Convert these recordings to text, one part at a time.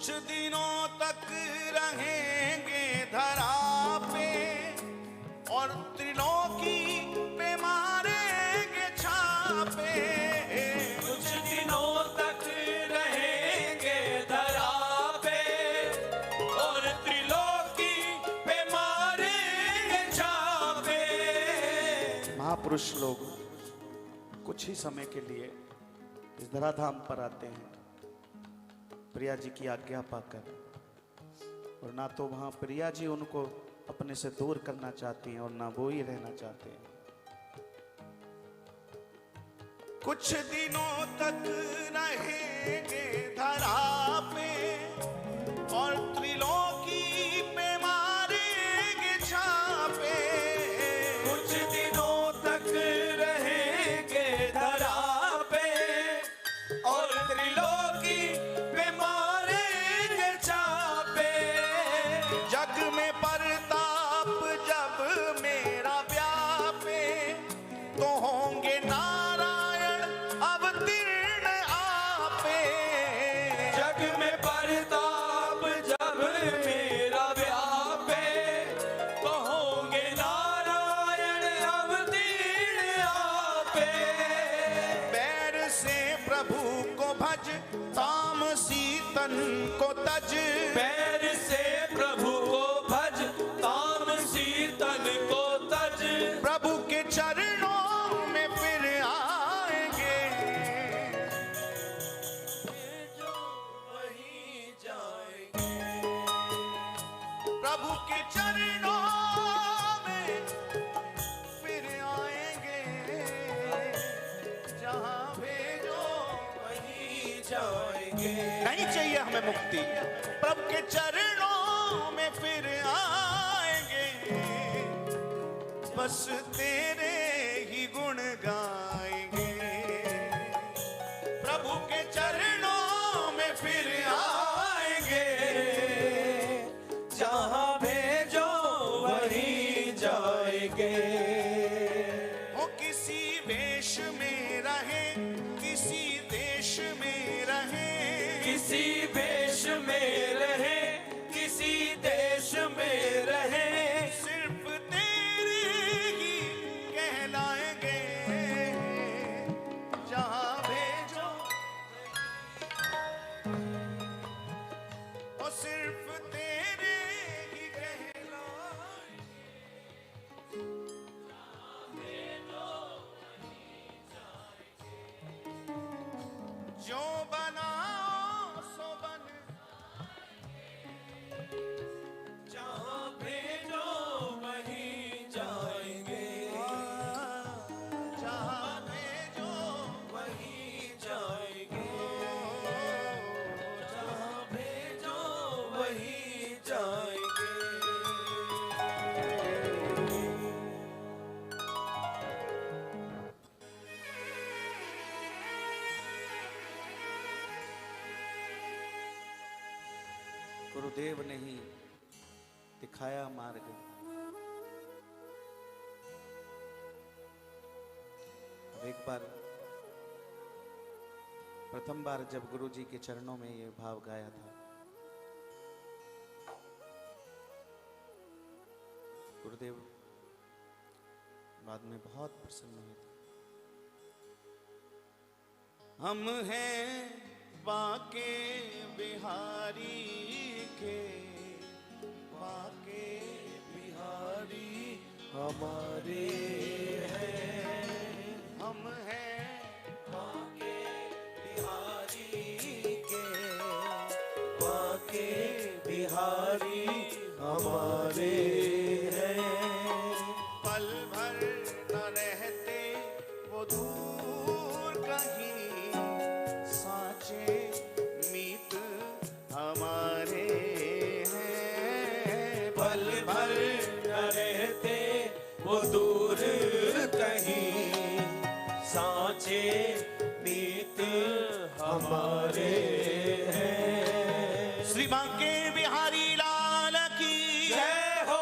कुछ दिनों तक रहेंगे धरा पे और त्रिलोकी पे मारेंगे छापे। कुछ दिनों तक रहेंगे धरा पे और त्रिलोकी पे मारेंगे छापे। महापुरुष लोग कुछ ही समय के लिए इस धराधाम पर आते हैं प्रिया जी की आज्ञा पाकर, और ना तो वहां प्रिया जी उनको अपने से दूर करना चाहती हैं और ना वो ही रहना चाहते हैं। कुछ दिनों तक रहेंगे धरा पे और त्रिलोकी पे मारेंगे छापे। कुछ दिनों तक रहेंगे धरा पे और त्रिलोकी पे मारेंगे छापे। जग में परताप जब मेरा व्यापे तो होंगे नारायण अवतीर्ण आपे। जग में परताप जब मेरा व्यापे तो होंगे नारायण अवतीर्ण आपे। पैर से प्रभु को भज तामसी तन को तज। पैर से प्रभु को भज तामसी तन को तज। प्रभु के चरणों में फिर आएंगे जो वहीं जाएंगे। प्रभु के चरणों में फिर आएंगे। जहां भेजो वहीं जाएंगे। नहीं चाहिए हमें मुक्ति, प्रभु के चरणों में फिर आएंगे। बस तेरे ही गुण गाएंगे। प्रभु के चरणों में फिर आएंगे। जहां भेजो वहीं जाएंगे। वो किसी वेश में रहे किसी देश में रहे। किसी वेश में रहे किसी देश में रहे। सिर्फ तेरे ही कहलाएंगे। जहां भेजो और सिर्फ तेरे ही कहलाएंगे। जो बनाओ सो बन। जहां भेजो वहीं जाएंगे। जहां भेजो वहीं जाएंगे। जहां भेजो वहीं जाएंगे। गुरुदेव ने ही दिखाया मार्ग। अब एक बार प्रथम बार जब गुरु जी के चरणों में ये भाव गाया था, गुरुदेव बाद में बहुत प्रसन्न हुए थे। हम हैं बाके बिहारी के, बाके बिहारी हमारे हैं। हम हैं बाके बिहारी के। बाके बिहारी हमारे हैं। पल भर न रहते वो दूर कहीं, साचे मीत हमारे हैं। पल भर न रहते वो दूर कहीं, सांचे मीत हमारे हैं। श्री बांके बिहारी लाल की जय हो।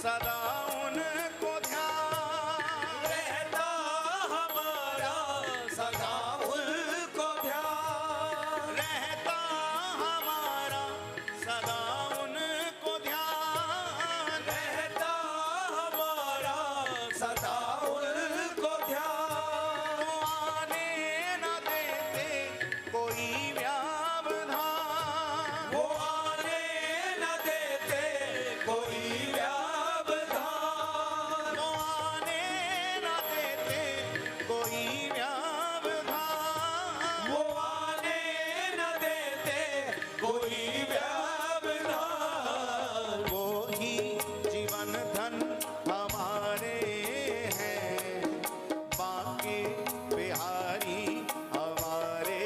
सदा उनको ध्यान, रहता हमारा सदा उनको ध्यान, रहता हमारा सदा उनको ध्यान, रहता हमारा सदा उनको ध्यान। वो आने न देते कोई व्यवधान, वो आने न देते कोई व्यवधान, वो आने न देते कोई व्यवधान, वो आने न देते कोई व्यवधान। वो ही जीवन धन हमारे हैं, बाकी बिहारी हमारे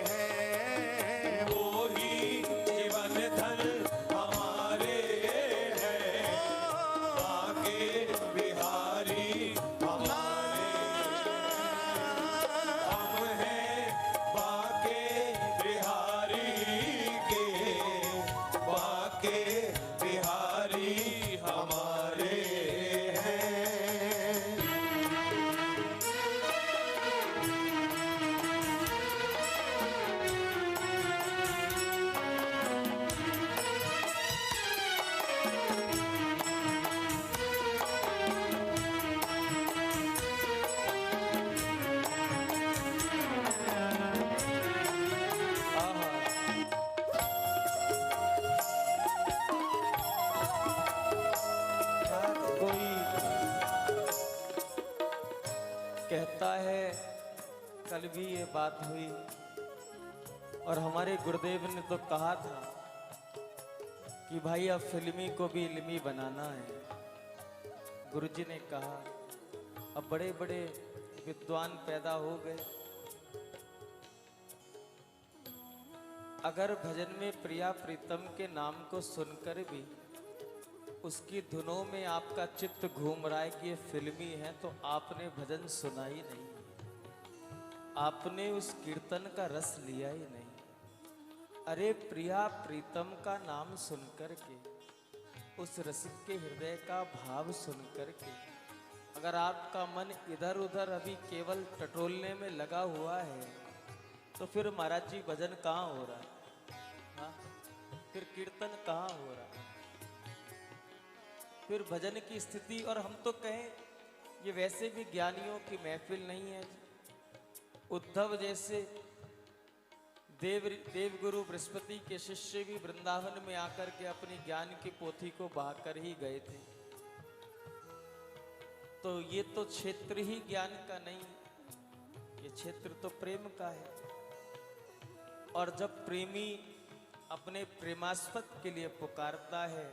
हैं, वो ही जीवन धन हमारे हैं, आगे बिहारी हमारे, हम हैं बाके बिहारी के, बाके बिहारी हमारे हैं। कोई कहता है, कल भी ये बात हुई और हमारे गुरुदेव ने तो कहा था कि भाई अब फिल्मी को भी इल्मी बनाना है। गुरुजी ने कहा अब बड़े बड़े विद्वान पैदा हो गए, अगर भजन में प्रिया प्रीतम के नाम को सुनकर भी उसकी धुनों में आपका चित्त घूम रहा है कि ये फिल्मी है, तो आपने भजन सुना ही नहीं, आपने उस कीर्तन का रस लिया ही नहीं। अरे प्रिया प्रीतम का नाम सुनकर के, उस रसिक के हृदय का भाव सुनकर के, अगर आपका मन इधर उधर अभी केवल टटोलने में लगा हुआ है, तो फिर महाराज जी भजन कहाँ हो रहा है? हाँ? फिर कीर्तन कहाँ हो रहा है? फिर भजन की स्थिति। और हम तो कहें ये वैसे भी ज्ञानियों की महफिल नहीं है। उद्धव जैसे देवगुरु बृहस्पति के शिष्य भी वृंदावन में आकर के अपनी ज्ञान की पोथी को बहाकर ही गए थे। तो ये तो क्षेत्र ही ज्ञान का नहीं, ये क्षेत्र तो प्रेम का है। और जब प्रेमी अपने प्रेमास्पद के लिए पुकारता है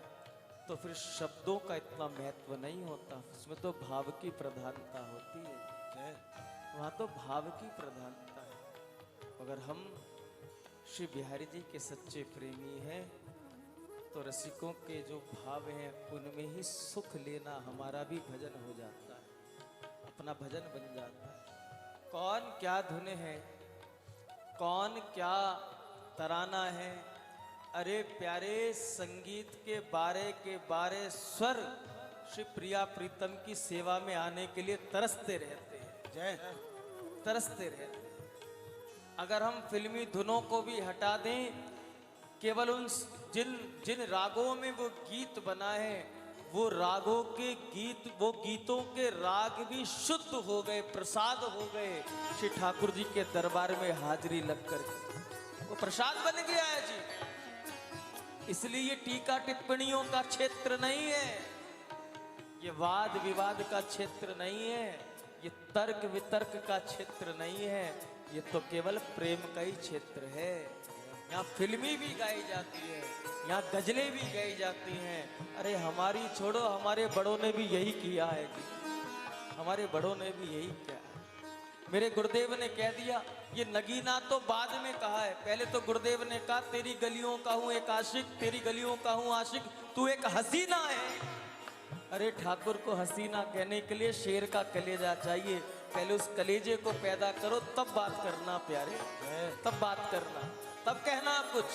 तो फिर शब्दों का इतना महत्व नहीं होता, उसमें तो भाव की प्रधानता होती है। वहाँ तो भाव की प्रधानता है। अगर हम श्री बिहारी जी के सच्चे प्रेमी हैं तो रसिकों के जो भाव हैं उनमें ही सुख लेना हमारा भी भजन हो जाता है, अपना भजन बन जाता है। कौन क्या धुन है, कौन क्या तराना है, अरे प्यारे संगीत के बारे स्वर श्री प्रिया प्रीतम की सेवा में आने के लिए तरसते रहते हैं। जय तरसते रहते हैं। अगर हम फिल्मी धुनों को भी हटा दें, केवल उन जिन रागों में वो गीत बना है, वो रागों के गीत, वो गीतों के राग भी शुद्ध हो गए, प्रसाद हो गए श्री ठाकुर जी के दरबार में हाजिरी लग कर, वो प्रसाद बन गया है जी। इसलिए ये टीका टिप्पणियों का क्षेत्र नहीं है, ये वाद विवाद का क्षेत्र नहीं है, ये तर्क वितर्क का क्षेत्र नहीं है, ये तो केवल प्रेम का ही क्षेत्र है। यहाँ फिल्मी भी गाई जाती है, यहाँ गजलें भी गाई जाती हैं। अरे हमारी छोड़ो, हमारे बड़ों ने भी यही किया है जी, हमारे बड़ों ने भी यही किया है। मेरे गुरुदेव ने कह दिया, ये नगीना तो बाद में कहा है, पहले तो गुरुदेव ने कहा तेरी गलियों का हूं एक आशिक, तेरी गलियों का हूं आशिक, तू एक हसीना है। अरे ठाकुर को हसीना कहने के लिए शेर का कलेजा चाहिए, पहले उस कलेजे को पैदा करो तब बात करना प्यारे, तब बात करना, तब कहना कुछ।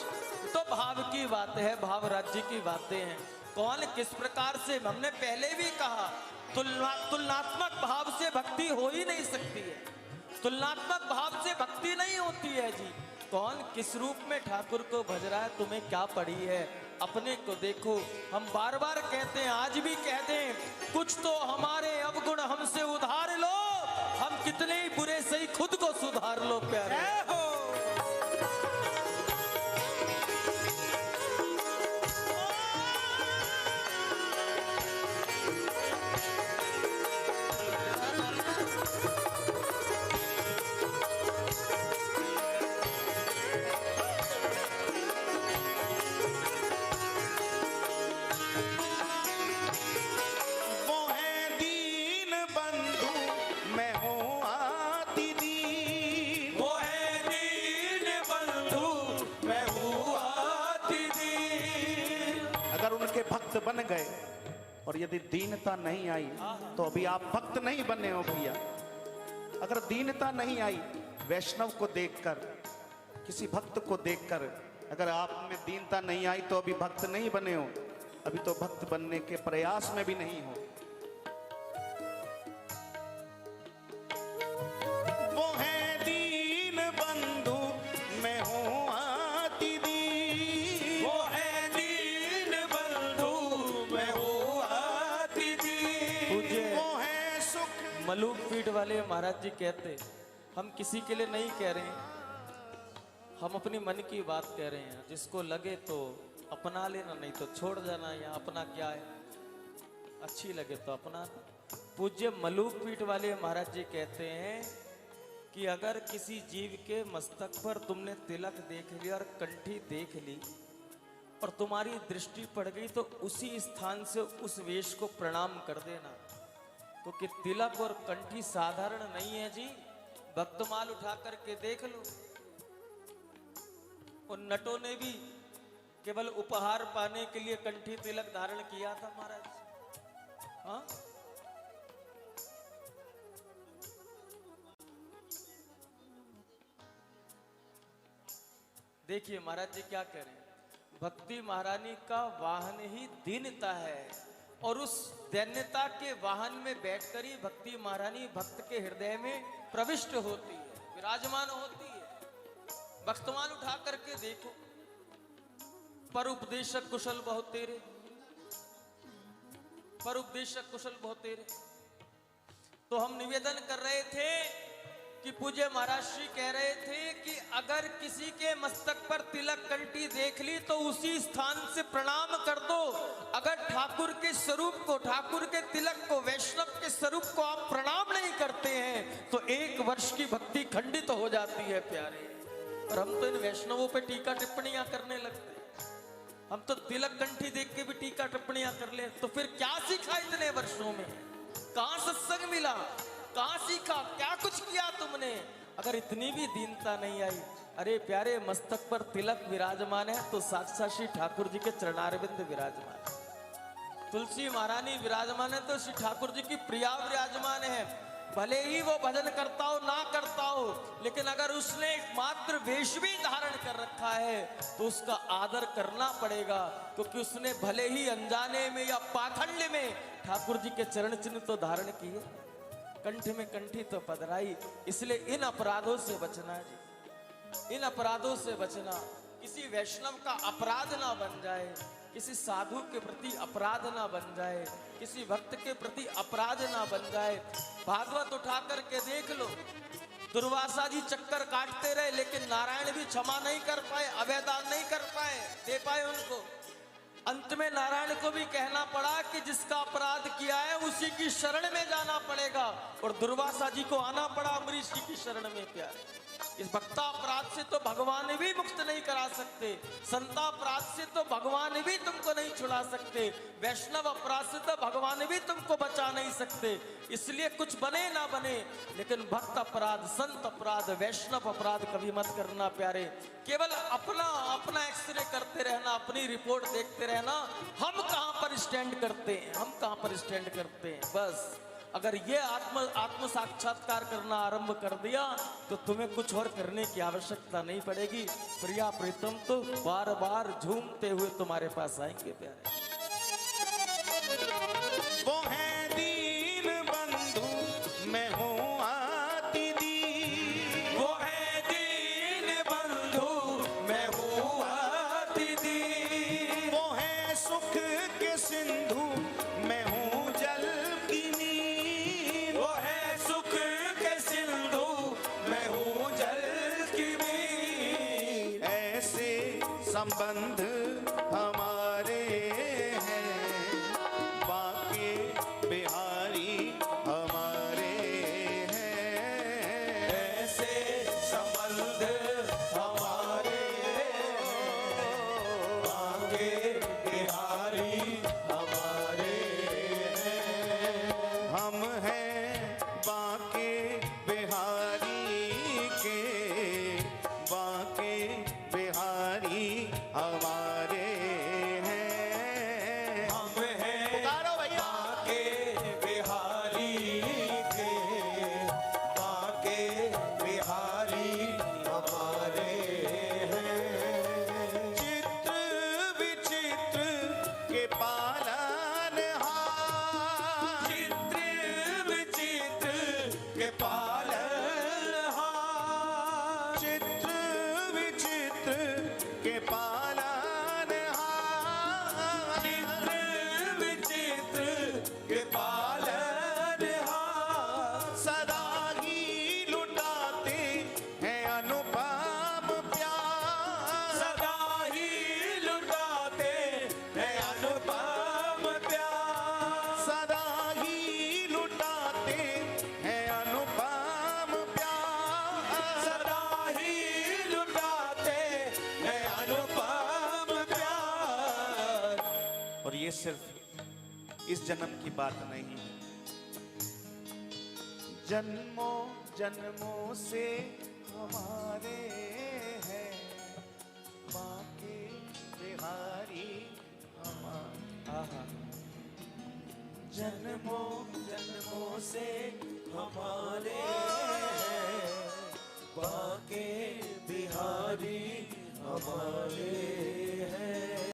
तो भाव की बात है, भाव राज्य की बातें हैं। कौन किस प्रकार से, हमने पहले भी कहा तुलनात्मक भाव से भक्ति हो ही नहीं सकती है, तुलनात्मक भाव से भक्ति नहीं होती है जी। कौन किस रूप में ठाकुर को भज रहा है, तुम्हें क्या पड़ी है, अपने को देखो। हम बार बार कहते हैं, आज भी कहते हैं, कुछ तो हमारे अवगुण हमसे उधार लो, हम कितने ही बुरे सही खुद को सुधार लो प्यारे। बन गए और यदि दीनता नहीं आई तो अभी आप भक्त नहीं बने हो भैया। अगर दीनता नहीं आई, वैष्णव को देखकर, किसी भक्त को देखकर अगर आप में दीनता नहीं आई तो अभी भक्त नहीं बने हो, अभी तो भक्त बनने के प्रयास में भी नहीं हो। वो है दीन बंधु मैं हूं आती दी, वो है दीन बंधु मैं हूं आती दी, वो है सुख। मलूक पीठ वाले महाराज जी कहते, हम किसी के लिए नहीं कह रहे हैं, हम अपनी मन की बात कह रहे हैं। जिसको लगे तो अपना लेना, नहीं तो छोड़ जाना। या अपना क्या है, अच्छी लगे तो अपना। पूज्य मलूक पीठ वाले महाराज जी कहते हैं कि अगर किसी जीव के मस्तक पर तुमने तिलक देख लिया और कंठी देख ली और तुम्हारी दृष्टि पड़ गई तो उसी स्थान से उस वेश को प्रणाम कर देना, क्योंकि तिलक और कंठी साधारण नहीं है जी। भक्तमाल उठा करके देख लो, उन नटों ने भी केवल उपहार पाने के लिए कंठी तिलक धारण किया था महाराज। हाँ, देखिए महाराज जी क्या कह रहे हैं, भक्ति महारानी का वाहन ही दीनता है और उस दैन्यता के वाहन में बैठकर ही भक्ति महारानी भक्त के हृदय में प्रविष्ट होती है, विराजमान होती है। भक्तमान उठा करके देखो, पर उपदेशक कुशल बहुत तेरे, पर उपदेशक कुशल बहुत तेरे। तो हम निवेदन कर रहे थे कि पूज्य महाराज श्री कह रहे थे कि अगर किसी के मस्तक पर तिलक कंठी देख ली तो उसी स्थान से प्रणाम कर दो। अगर ठाकुर के स्वरूप को, ठाकुर के तिलक को, वैष्णव के स्वरूप को आप प्रणाम नहीं करते हैं तो 1 वर्ष की भक्ति खंडित हो जाती है प्यारे। और हम तो इन वैष्णवों पे टीका टिप्पणियां करने लगते हैं। हम तो तिलक कंठी देख के भी टीका टिप्पणियां कर ले, तो फिर क्या सीखा इतने वर्षों में? कहां सत्संग मिला, कहां सीखा, क्या कुछ किया तुमने? अगर इतनी भी दीनता नहीं आई, अरे प्यारे मस्तक पर तिलक विराजमान है तो साक्षात श्री ठाकुर जी के चरणारविंद विराजमान है, तुलसी महारानी विराजमान है तो श्री ठाकुर जी की प्रिया विराजमान है। भले ही वो भजन करता हो ना करता हो, लेकिन अगर उसने मात्र वेश भी धारण कर रखा है तो उसका आदर करना पड़ेगा, क्योंकि उसने भले ही अनजाने में या पाखंड में ठाकुर जी के चरण चिन्ह तो धारण किए, कंठ में कंठी तो पधराई। इसलिए इन अपराधों से बचना जी, इन अपराधों से बचना। किसी वैष्णव का अपराध ना बन जाए, किसी साधु के प्रति अपराध ना बन जाए, किसी भक्त के प्रति अपराध ना बन जाए। भागवत उठा करके देख लो, दुर्वासा जी चक्कर काटते रहे लेकिन नारायण भी क्षमा नहीं कर पाए, अभयदान नहीं कर पाए, दे पाए उनको। अंत में नारायण को भी कहना पड़ा कि जिसका अपराध किया है उसी की शरण में जाना पड़ेगा, और दुर्वासा जी को आना पड़ा अम्बरीश जी की शरण में प्यारे। इस भक्ता अपराध से तो भगवान भी मुक्त नहीं करा सकते, संता अपराध से तो भगवान भी तुमको नहीं छुड़ा सकते, वैष्णव अपराध से तो भगवान भी तुमको बचा नहीं सकते। इसलिए कुछ बने ना बने, लेकिन भक्त अपराध, संत अपराध, वैष्णव अपराध कभी मत करना प्यारे। केवल अपना अपना एक्सरे करते रहना, अपनी रिपोर्ट देखते रहना, हम कहां पर स्टैंड करते हैं, हम कहां पर स्टैंड करते हैं। बस अगर ये आत्म साक्षात्कार करना आरंभ कर दिया तो तुम्हें कुछ और करने की आवश्यकता नहीं पड़ेगी। प्रिया प्रीतम तो बार बार झूमते हुए तुम्हारे पास आएंगे प्यारे। संबंध हमारे हैं, बाके बिहारी हमारे हैं। ऐसे संबंध हमारे बाके बिहारी हमारे हैं। हम हैं बाके बिहारी के, बाके बिहारी हमारे हैं। हम हैं पुकारो भैया। बाके बिहारी के, बाके बिहारी हमारे हैं। चित्र विचित्र के पालनहार, चित्र विचित्र के पालनहार, चित्र विचित्र के पालनहार, चित्र विचित्र के पालनहार। सदा ही लुटाते हैं अनुपम प्यार, सदा ही लुटाते हैं अनुपम प्यार, सदा ही लुटाते हैं अनुपम प्यार। सदा ही लुटाते हैं अनुपम प्यार। और ये सिर्फ इस जन्म की बात नहीं है, जन्मों जन्मों से हमारे हैं, बाके बिहारी हमारे। आहा, जन्मों जन्मों से हमारे हैं, बाके बिहारी हमारे